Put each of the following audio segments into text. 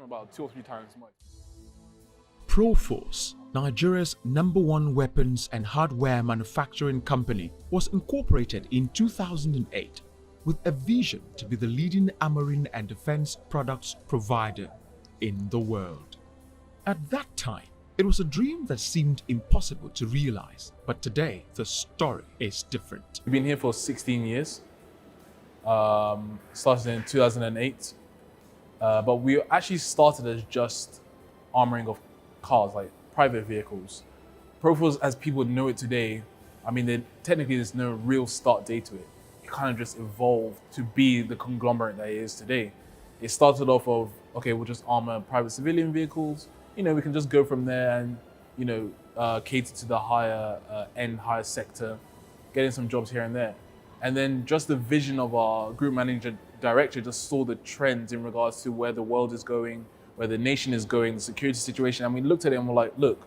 about 2 or 3 times as much. Proforce, Nigeria's #1 weapons and hardware manufacturing company, was incorporated in 2008 with a vision to be the leading armoring and defense products provider in the world. At that time, it was a dream that seemed impossible to realize, but today the story is different. We've been here for 16 years, started in 2008, but we actually started as just armoring of cars, like private vehicles. Proforce, as people know it today, I mean, technically there's no real start date to it. It kind of just evolved to be the conglomerate that it is today. It started off of, okay, we'll just armor private civilian vehicles. You know, we can just go from there and, you know, cater to the higher higher sector, getting some jobs here and there. And then just the vision of our group manager director just saw the trends in regards to where the world is going, where the nation is going, the security situation. And we looked at it and we're like, look,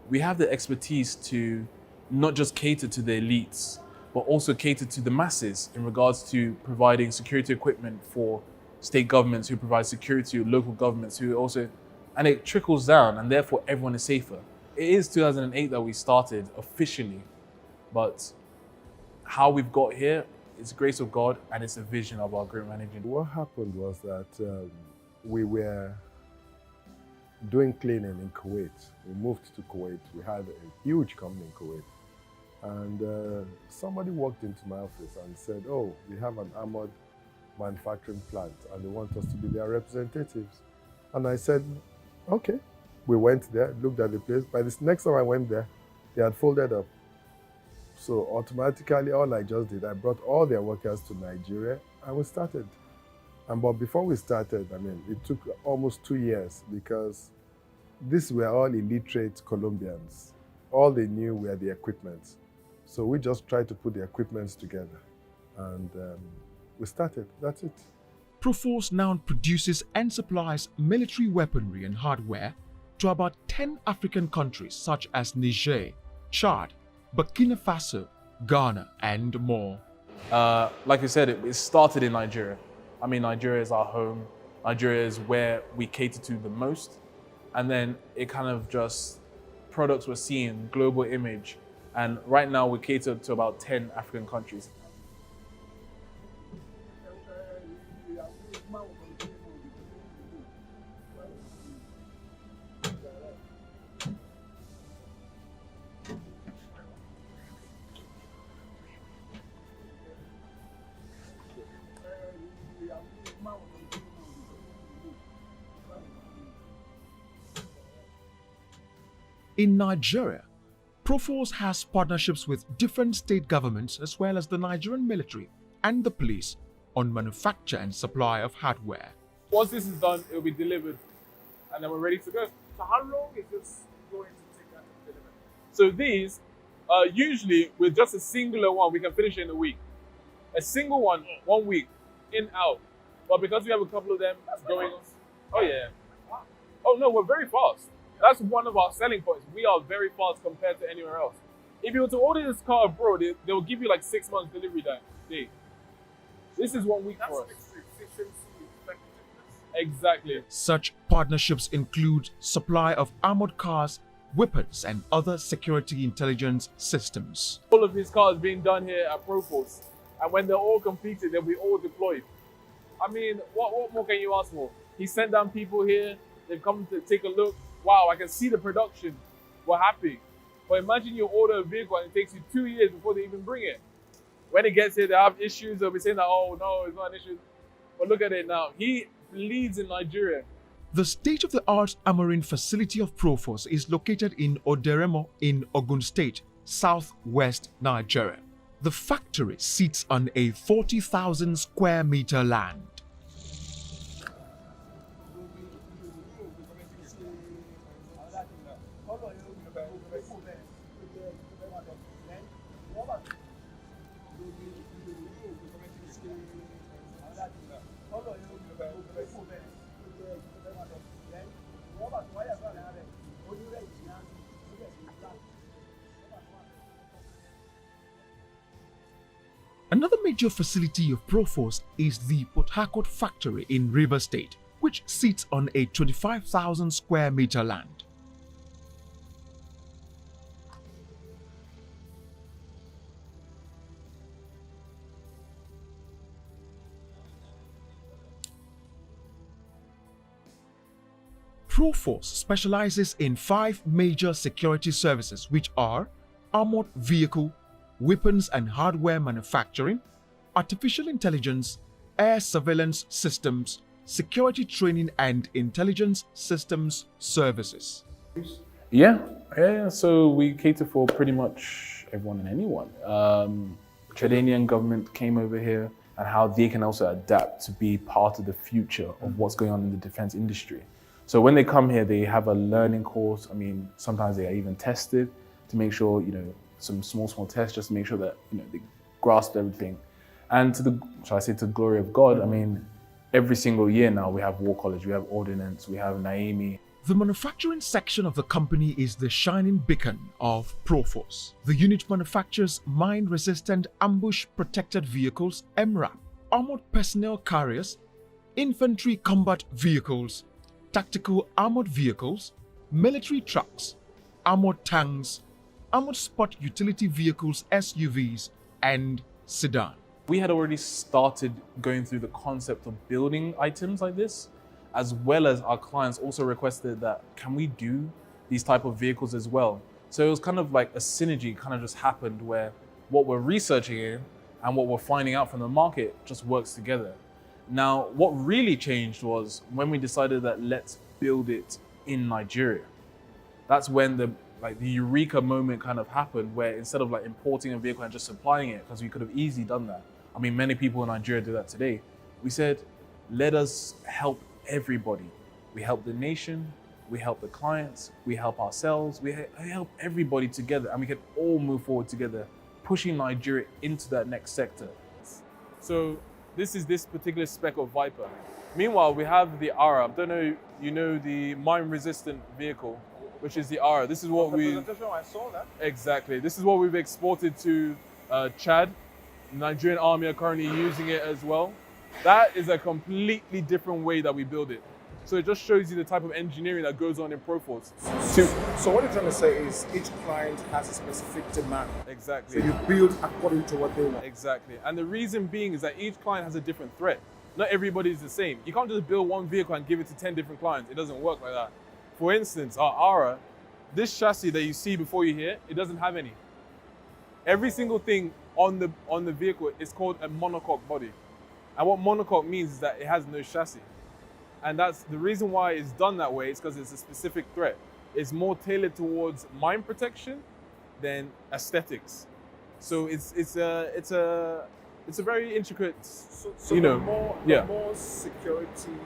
we have the expertise to not just cater to the elites, but also cater to the masses in regards to providing security equipment for state governments who provide security, local governments who also, and it trickles down and therefore everyone is safer. It is 2008 that we started officially, but how we've got here, it's the grace of God and it's a vision of our group manager. What happened was that we were doing cleaning in Kuwait. We moved to Kuwait. We had a huge company in Kuwait. And somebody walked into my office and said, oh, we have an armored manufacturing plant and they want us to be their representatives. And I said, okay. We went there, looked at the place. By this next time I went there, they had folded up. So automatically, all I just did, I brought all their workers to Nigeria and we started. But before we started, I mean, it took almost 2 years because these were all illiterate Colombians. All they knew were the equipment. So we just tried to put the equipments together and we started, that's it. Proforce now produces and supplies military weaponry and hardware to about 10 African countries such as Niger, Chad, Burkina Faso, Ghana, and more. Like I said, it started in Nigeria. I mean, Nigeria is our home. Nigeria is where we cater to the most. And then it kind of just, products we're seeing, global image. And right now we cater to about 10 African countries. In Nigeria, Proforce has partnerships with different state governments as well as the Nigerian military and the police on manufacture and supply of hardware. Once this is done, it will be delivered and then we're ready to go. So how long is this going to take to deliver? So these, usually with just a singular one, we can finish it in a week. A single one, 1 week, in, out. But because we have a couple of them going, oh yeah. Oh no, we're very fast. That's one of our selling points. We are very fast compared to anywhere else. If you were to order this car abroad, they will give you like 6 months delivery day. This is 1 week for us. Exactly. Such partnerships include supply of armored cars, weapons, and other security intelligence systems. All of these cars being done here at Proforce, and when they're all completed, they'll be all deployed. I mean, what more can you ask for? He sent down people here, they've come to take a look. Wow, I can see the production. We're happy. But imagine you order a vehicle and it takes you 2 years before they even bring it. When it gets here, they have issues. They'll be saying that, oh no, it's not an issue. But look at it now. He leads in Nigeria. The state-of-the-art armoring facility of Proforce is located in Oderemo in Ogun State, southwest Nigeria. The factory sits on a 40,000 square meter land. Another major facility of Proforce is the Port Harcourt factory in Rivers State, which sits on a 25,000 square meter land. Proforce specializes in 5 major security services, which are armored vehicle, weapons and hardware manufacturing, artificial intelligence, air surveillance systems, security training and intelligence systems services. Yeah. So we cater for pretty much everyone and anyone. Jordanian government came over here and how they can also adapt to be part of the future of what's going on in the defense industry. So when they come here, they have a learning course. I mean, sometimes they are even tested to make sure, some small tests just to make sure that, they grasp everything. And to the glory of God, I mean, every single year now we have War College, we have Ordnance, we have Naimi. The manufacturing section of the company is the shining beacon of Proforce. The unit manufactures mine-resistant ambush-protected vehicles, MRAP, armored personnel carriers, infantry combat vehicles, tactical armored vehicles, military trucks, armored tanks, armored sport utility vehicles, SUVs, and sedan. We had already started going through the concept of building items like this, as well as our clients also requested that, can we do these type of vehicles as well? So it was kind of like a synergy kind of just happened where what we're researching in and what we're finding out from the market just works together. Now, what really changed was when we decided that let's build it in Nigeria. That's when the eureka moment kind of happened, where instead of importing a vehicle and just supplying it, because we could have easily done that. I mean, many people in Nigeria do that today. We said, let us help everybody. We help the nation, we help the clients, we help ourselves, we help everybody together, and we can all move forward together, pushing Nigeria into that next sector. So this is this particular spec of Viper. Meanwhile, we have the ARA. I don't know, the mine-resistant vehicle, which is the ARA. This is what I saw that. Exactly. This is what we've exported to Chad. The Nigerian army are currently using it as well. That is a completely different way that we build it. So it just shows you the type of engineering that goes on in Proforce. So what you're trying to say is each client has a specific demand. Exactly. So you build according to what they want. Exactly. And the reason being is that each client has a different threat. Not everybody is the same. You can't just build one vehicle and give it to 10 different clients. It doesn't work like that. For instance, our ARA, this chassis that you see before you here, it doesn't have any. Every single thing on the vehicle is called a monocoque body. And what monocoque means is that it has no chassis. And that's the reason why it's done that way, is because it's a specific threat. It's more tailored towards mine protection than aesthetics. So it's a very intricate, So the more security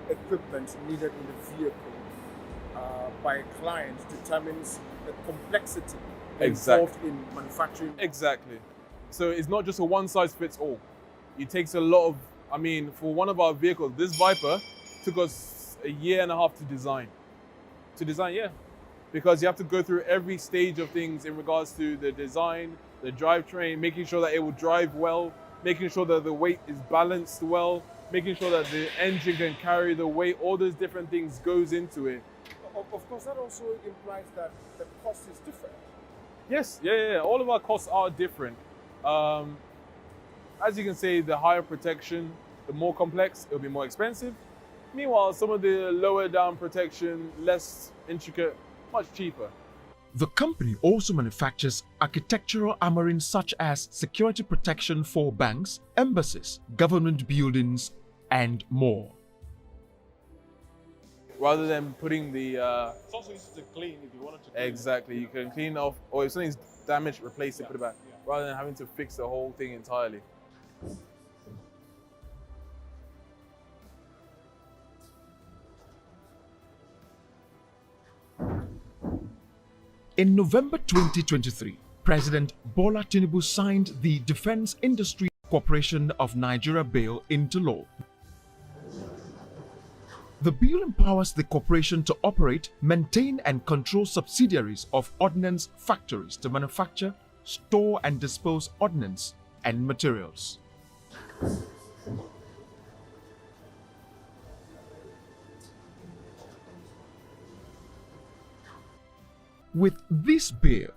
equipment needed in the vehicle by a client determines the complexity involved in manufacturing. Exactly. So it's not just a one size fits all. It takes a lot of, for one of our vehicles, this Viper took us 1.5 years to design. Because you have to go through every stage of things in regards to the design, the drivetrain, making sure that it will drive well, making sure that the weight is balanced well, making sure that the engine can carry the weight, all those different things goes into it. Of course, that also implies that the cost is different. Yes, yeah. All of our costs are different. As you can see, the higher protection, the more complex, it'll be more expensive. Meanwhile, some of the lower down protection, less intricate, much cheaper. The company also manufactures architectural armoring such as security protection for banks, embassies, government buildings, and more. Rather than putting the... It's also easy to clean if you wanted to clean. Exactly, you can clean off, or if something's damaged, replace it, put it back, rather than having to fix the whole thing entirely. In November 2023, President Bola Tinubu signed the Defense Industry Corporation of Nigeria Bill into law. The bill empowers the corporation to operate, maintain and control subsidiaries of ordnance factories to manufacture, store and dispose ordnance and materials. With this bill,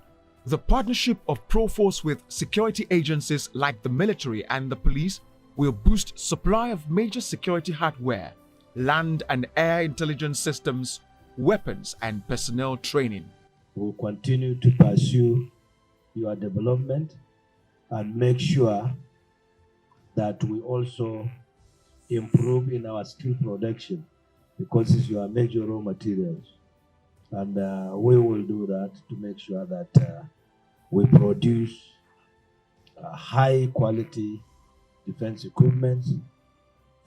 the partnership of Proforce with security agencies like the military and the police will boost supply of major security hardware, land and air intelligence systems, weapons and personnel training. We'll continue to pursue your development and make sure that we also improve in our skill production, because it's your major raw materials. And we will do that to make sure that we produce high quality defense equipment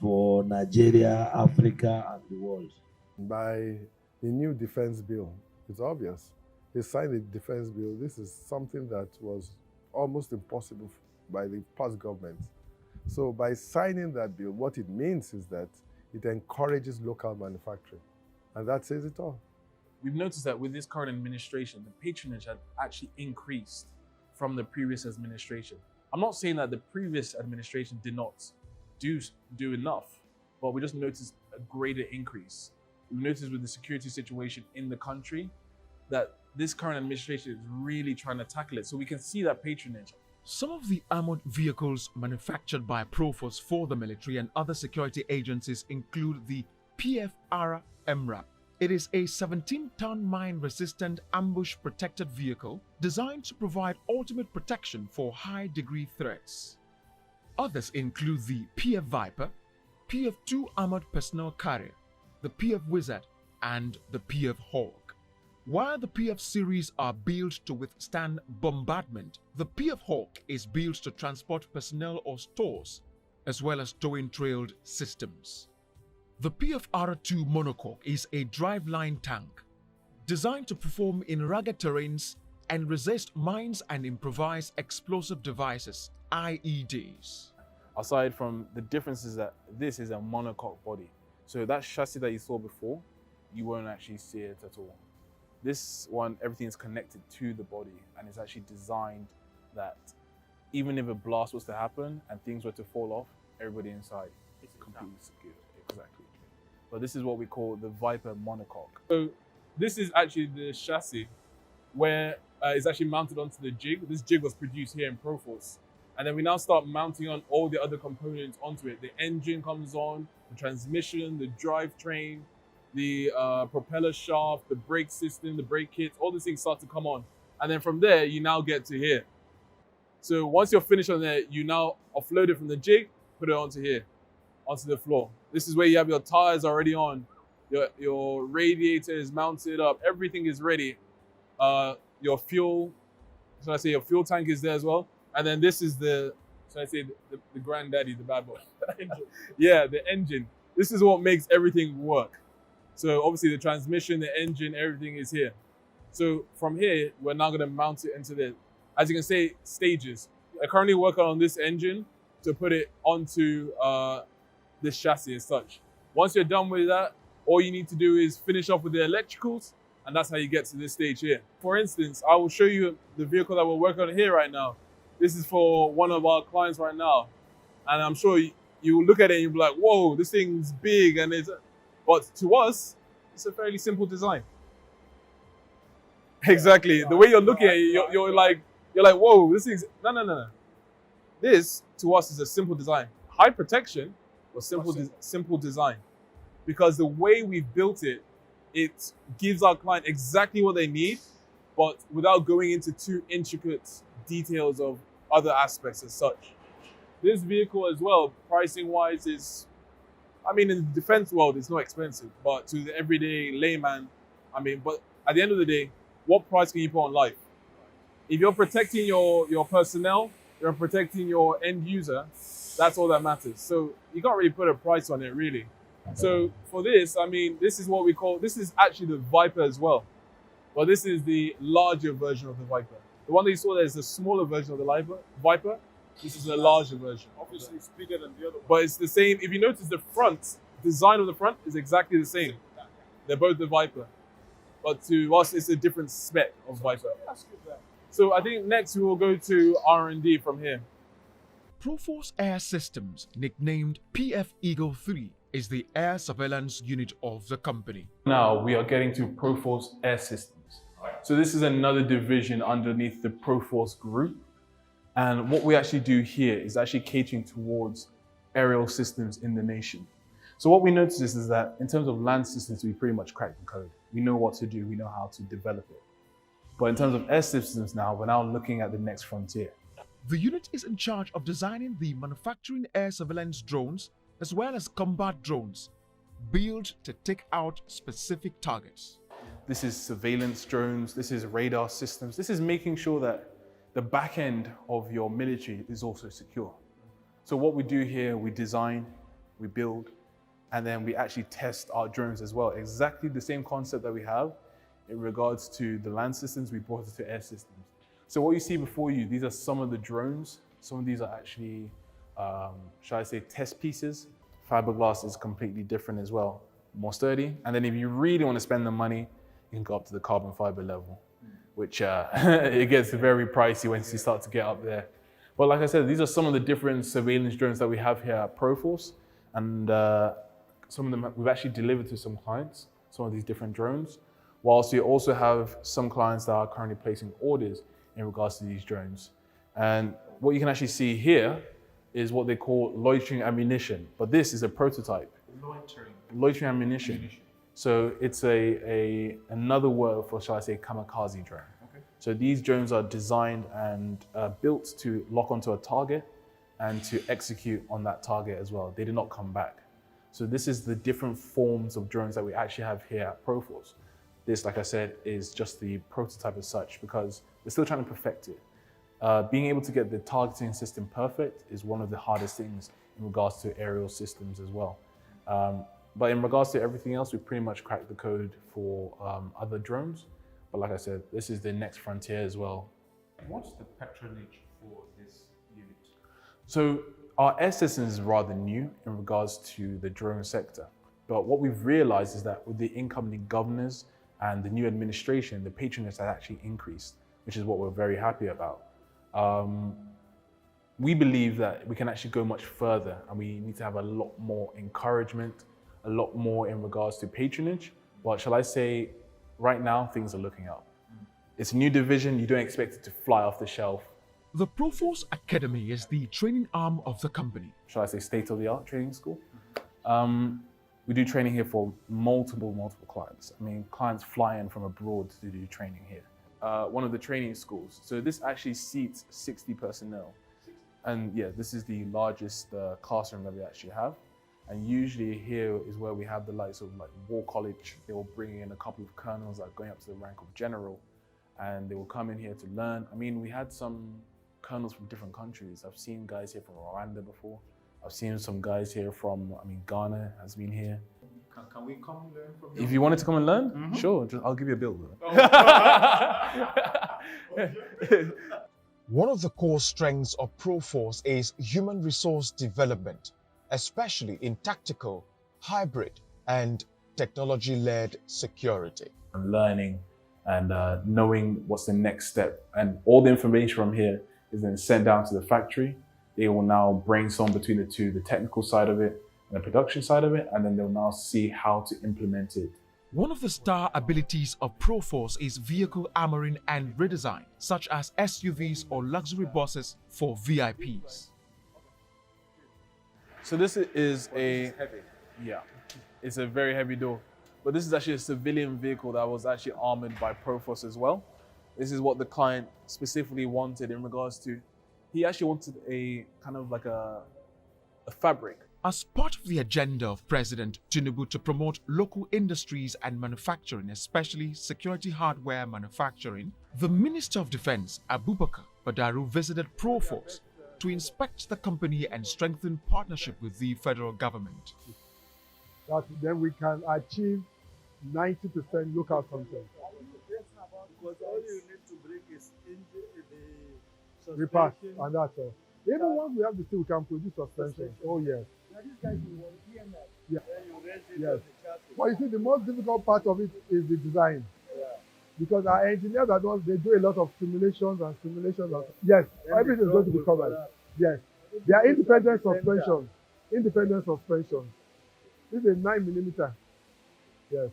for Nigeria, Africa, and the world. By the new defense bill, it's obvious. They signed the defense bill. This is something that was almost impossible by the past government. So by signing that bill, what it means is that it encourages local manufacturing. And that says it all. We've noticed that with this current administration, the patronage had actually increased from the previous administration. I'm not saying that the previous administration did not do enough, but we just noticed a greater increase. We've noticed with the security situation in the country that this current administration is really trying to tackle it. So we can see that patronage. Some of the armored vehicles manufactured by Proforce for the military and other security agencies include the PFR MRAP. It is a 17-ton mine-resistant ambush-protected vehicle designed to provide ultimate protection for high-degree threats. Others include the PF Viper, PF2 Armored Personnel Carrier, the PF Wizard, and the PF Hawk. While the PF series are built to withstand bombardment, the PF Hawk is built to transport personnel or stores, as well as towing trailed systems. The PFR2 monocoque is a driveline tank designed to perform in rugged terrains and resist mines and improvise explosive devices, IEDs. Aside from the differences that this is a monocoque body. So that chassis that you saw before, you won't actually see it at all. This one, everything is connected to the body, and it's actually designed that even if a blast was to happen and things were to fall off, everybody inside is completely secure. Exactly. But this is what we call the Viper monocoque. So this is actually the chassis where it's actually mounted onto the jig. This jig was produced here in Proforce. And then we now start mounting on all the other components onto it. The engine comes on, the transmission, the drivetrain, the propeller shaft, the brake system, the brake kits, all these things start to come on. And then from there, you now get to here. So once you're finished on there, you now offload it from the jig, put it onto here, onto the floor. This is where you have your tires already on, your radiator is mounted up, everything is ready. Your fuel, so I say your fuel tank is there as well. And then this is the granddaddy, the bad boy. Yeah, the engine. This is what makes everything work. So obviously the transmission, the engine, everything is here. So from here, we're now gonna mount it into the, as you can see, stages. I currently working on this engine to put it onto this chassis as such. Once you're done with that, all you need to do is finish off with the electricals, and that's how you get to this stage here. For instance, I will show you the vehicle that we're working on here right now. This is for one of our clients right now. And I'm sure you will look at it and you'll be like, whoa, this thing's big. But to us, it's a fairly simple design. Exactly. The way you're looking at it, you're like, whoa, this thing's, no. This, to us, is a simple design. High protection, but simple design. Because the way we've built it, it gives our client exactly what they need, but without going into too intricate details of other aspects as such. This vehicle as well, pricing wise, is, I mean, in the defense world, it's not expensive, but to the everyday layman, I mean, but at the end of the day, what price can you put on life? If you're protecting your personnel, you're protecting your end user, that's all that matters. So you can't really put a price on it, really. So for this, I mean, this is what we call, this is actually the Viper as well. But this is the larger version of the Viper. The one that you saw there is the smaller version of the Viper. This is the larger version. Obviously, it's bigger than the other one. But it's the same. If you notice, the front design of the front is exactly the same. They're both the Viper. But to us, it's a different spec of Viper. So I think next we will go to R&D from here. Proforce Air Systems, nicknamed PF Eagle 3, is the air surveillance unit of the company. Now we are getting to Proforce Air Systems. So this is another division underneath the Proforce group. And what we actually do here is actually catering towards aerial systems in the nation. So what we notice is that in terms of land systems, we pretty much cracked the code. We know what to do, we know how to develop it. But in terms of air systems now, we're now looking at the next frontier. The unit is in charge of designing the manufacturing air surveillance drones as well as combat drones, built to take out specific targets. This is surveillance drones, this is radar systems, this is making sure that the back end of your military is also secure. So what we do here, we design, we build, and then we actually test our drones as well. Exactly the same concept that we have in regards to the land systems, we brought it to air systems. So what you see before you, these are some of the drones. Some of these are actually, shall I say, test pieces. Fiberglass is completely different as well, more sturdy. And then if you really want to spend the money, you can go up to the carbon fiber level, which it gets very pricey once you start to get up there. But like I said, these are some of the different surveillance drones that we have here at Proforce. And some of them we've actually delivered to some clients, some of these different drones. Whilst we also have some clients that are currently placing orders in regards to these drones. And what you can actually see here is what they call loitering ammunition, but this is a prototype. Loitering ammunition. So it's another word for, shall I say, kamikaze drone. Okay. So these drones are designed and built to lock onto a target and to execute on that target as well. They do not come back. So this is the different forms of drones that we actually have here at Proforce. This, like I said, is just the prototype as such because we're still trying to perfect it. Being able to get the targeting system perfect is one of the hardest things in regards to aerial systems as well. But in regards to everything else, we pretty much cracked the code for other drones. But like I said, this is the next frontier as well. What's the patronage for this unit? So our air system is rather new in regards to the drone sector. But what we've realized is that with the incoming governors and the new administration, the patronage has actually increased, which is what we're very happy about. We believe that we can actually go much further and we need to have a lot more encouragement, a lot more in regards to patronage. But shall I say, right now, things are looking up. It's a new division, you don't expect it to fly off the shelf. The Proforce Academy is the training arm of the company. Shall I say state-of-the-art training school? We do training here for multiple clients. I mean, clients fly in from abroad to do training here. One of the training schools. So this actually seats 60 personnel. And yeah, this is the largest classroom that we actually have. And usually here is where we have the likes of like War College. They will bring in a couple of colonels that are going up to the rank of general. And they will come in here to learn. I mean, we had some colonels from different countries. I've seen guys here from Rwanda before. I've seen some guys here from, Ghana has been here. Can we come and learn from you? If you wanted to come and learn, sure, I'll give you a bill. One of the core strengths of Proforce is human resource development, especially in tactical, hybrid, and technology-led security. Learning and knowing what's the next step. And all the information from here is then sent down to the factory. They will now brainstorm between the two, the technical side of it and the production side of it, and then they'll now see how to implement it. One of the star abilities of Proforce is vehicle armoring and redesign, such as SUVs or luxury buses for VIPs. So this is it's a very heavy door. But this is actually a civilian vehicle that was actually armored by Proforce as well. This is what the client specifically wanted in regards to, he actually wanted a kind of like a fabric. As part of the agenda of President Tinubu to promote local industries and manufacturing, especially security hardware manufacturing, the Minister of Defense, Abubakar Badaru, visited Proforce to inspect the company and strengthen partnership with the federal government. That then we can achieve 90% local content. Because all you need to bring is the Repack, suspension. and that's all. Even once we have the steel, we can produce suspension. Oh, yes. Yeah. Then you raise it Yes. on the chassis. But you see, the most difficult part of it is the design. Yeah. Because our engineers they do a lot of simulations. Yes, Then everything is the going to be truck will covered. collapse. Yes. They are independent Center. suspension. Independent suspension. This is a 9mm. Yes.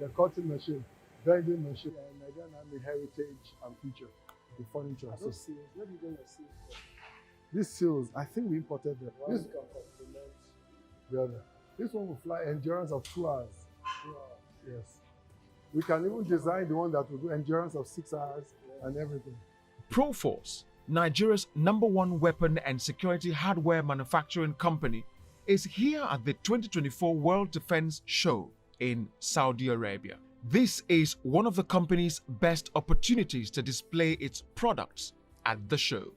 the cutting machine, bending machine, and Nigerian Army heritage and future, the furniture. Are those seals? Where do you get your seals from? These seals, I think we imported them. One This can complement the other. This one will fly endurance of 2 hours. 2 hours. Yes. We can even design the one that will do endurance of 6 hours and everything. Proforce, Nigeria's #1 weapon and security hardware manufacturing company, is here at the 2024 World Defense Show in Saudi Arabia. This is one of the company's best opportunities to display its products at the show.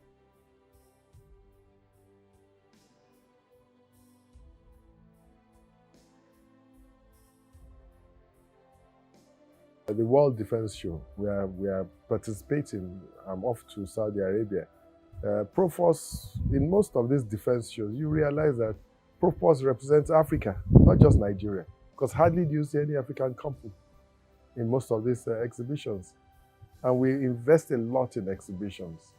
The World Defense Show, we are participating. I'm off to Saudi Arabia. Proforce, in most of these defense shows, you realize that Proforce represents Africa, not just Nigeria, because hardly do you see any African company in most of these exhibitions. And we invest a lot in exhibitions.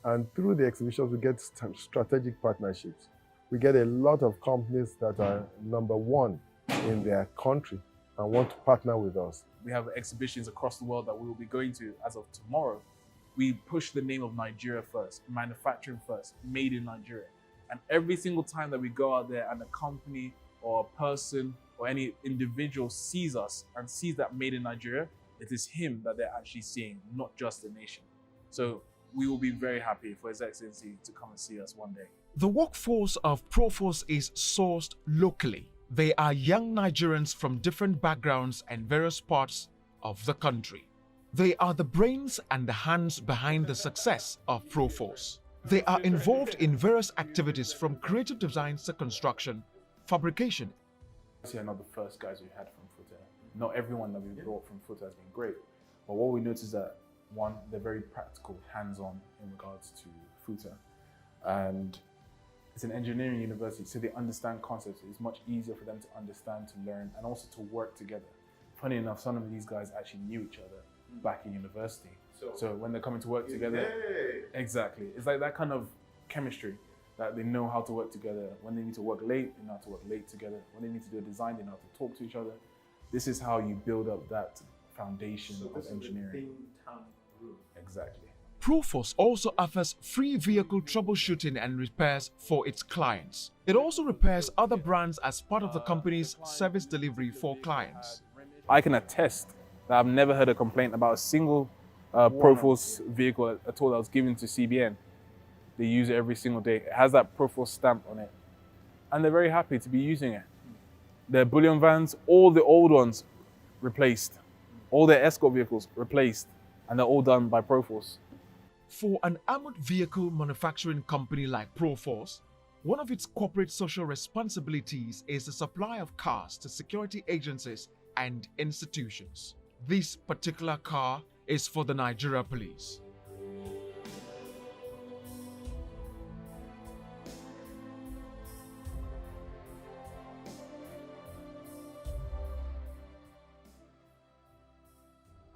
And through the exhibitions, we get strategic partnerships. We get a lot of companies that are #1 in their country and want to partner with us. We have exhibitions across the world that we will be going to as of tomorrow. We push the name of Nigeria first, manufacturing first, made in Nigeria. And every single time that we go out there and a company or a person or any individual sees us and sees that made in Nigeria, it is him that they're actually seeing, not just the nation. So we will be very happy for His Excellency to come and see us one day. The workforce of Proforce is sourced locally. They are young Nigerians from different backgrounds and various parts of the country. They are the brains and the hands behind the success of Proforce. They are involved in various activities from creative designs to construction, fabrication. Obviously, are not the first guys we've had from Footer. Not everyone that we've brought from Footer has been great. But what we noticed is that, one, they're very practical, hands-on in regards to Footer. And it's an engineering university, so they understand concepts. It's much easier for them to understand, to learn, and also to work together. Funny enough, some of these guys actually knew each other back in university. So when they're coming to work together, exactly. It's like that kind of chemistry that they know how to work together. When they need to work late, they know how to work late together. When they need to do a design, they know how to talk to each other. This is how you build up that foundation of engineering. Exactly. Proforce also offers free vehicle troubleshooting and repairs for its clients. It also repairs other brands as part of the company's service delivery for clients. I can attest that I've never heard a complaint about a single Proforce vehicle at all that was given to CBN. They use it every single day. It has that Proforce stamp on it. And they're very happy to be using it. Their bullion vans, all the old ones replaced. All their escort vehicles replaced. And they're all done by Proforce. For an armored vehicle manufacturing company like Proforce, one of its corporate social responsibilities is the supply of cars to security agencies and institutions. This particular car is for the Nigeria Police.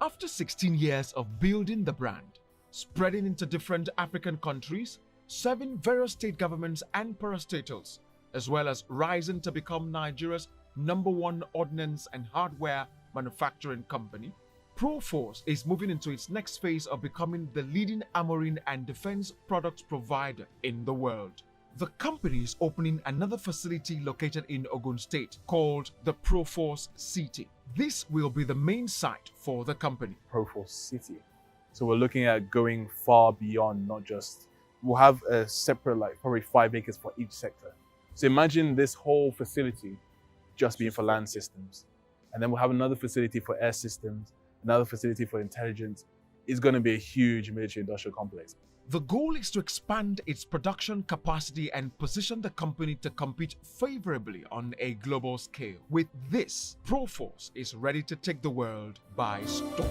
After 16 years of building the brand, spreading into different African countries, serving various state governments and parastatals, as well as rising to become Nigeria's #1 ordnance and hardware manufacturing company, Proforce is moving into its next phase of becoming the leading armoring and defense products provider in the world. The company is opening another facility located in Ogun State called the Proforce City. This will be the main site for the company. Proforce City. So we're looking at going far beyond, not just, we'll have a separate, like probably 5 acres for each sector. So imagine this whole facility just being for land systems. And then we'll have another facility for air systems, another facility for intelligence. It's going to be a huge military industrial complex. The goal is to expand its production capacity and position the company to compete favorably on a global scale. With this, Proforce is ready to take the world by storm.